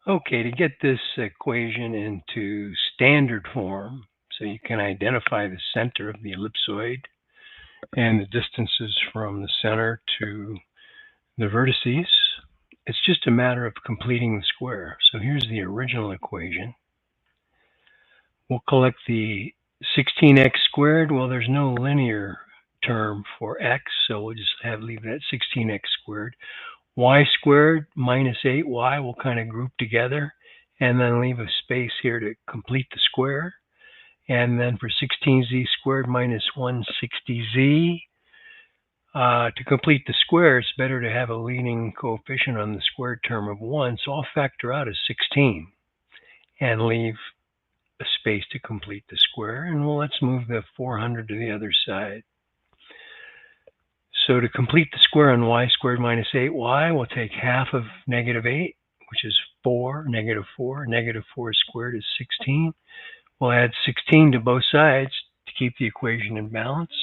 Okay, to get this equation into standard form, so you can identify the center of the ellipsoid and the distances from the center to the vertices, it's just a matter of completing the square. So here's the original equation. We'll collect the 16x squared. Well, there's no linear term for x, so we'll just leave that 16x squared. Y squared minus 8y will kind of group together and then leave a space here to complete the square. And then for 16z squared minus 160z, to complete the square, it's better to have a leading coefficient on the squared term of 1. So I'll factor out a 16 and leave a space to complete the square. And well, let's move the 400 to the other side. So to complete the square on y squared minus 8y, we'll take half of negative 8, which is 4, negative 4. Negative 4 squared is 16. We'll add 16 to both sides to keep the equation in balance.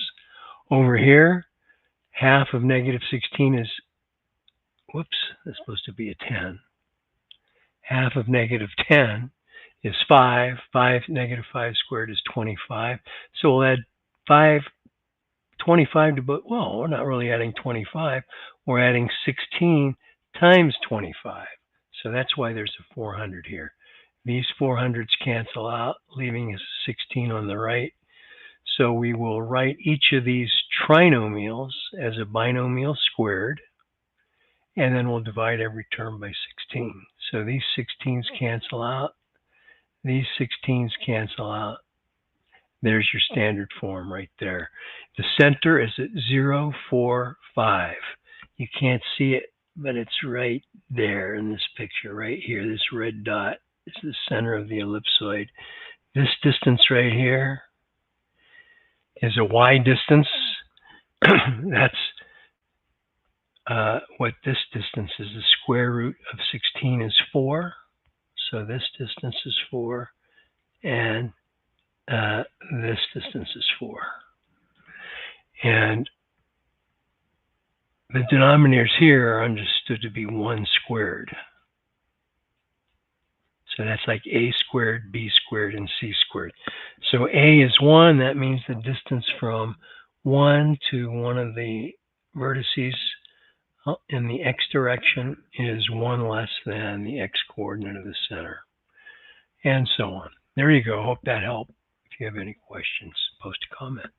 Over here, half of negative 16 is, whoops, that's supposed to be a 10. Half of negative 10 is 5. Negative 5 squared is 25. So we'll add 25 to both. Well, we're not really adding 25. We're adding 16 times 25. So that's why there's a 400 here. These 400s cancel out, leaving us 16 on the right. So we will write each of these trinomials as a binomial squared, and then we'll divide every term by 16. So these 16s cancel out. These 16s cancel out. There's your standard form right there. The center is at 0, 4, 5. You can't see it, but it's right there in this picture, right here. This red dot is the center of the ellipsoid. This distance right here is a y distance. That's what this distance is. The square root of 16 is 4. So this distance is 4, and this distance is 4. And the denominators here are understood to be 1 squared. So that's like a squared, b squared, and c squared. So a is 1. That means the distance from 1 to one of the vertices in the x direction is 1 less than the x coordinate of the center, and so on. There you go. Hope that helped. If you have any questions, post a comment.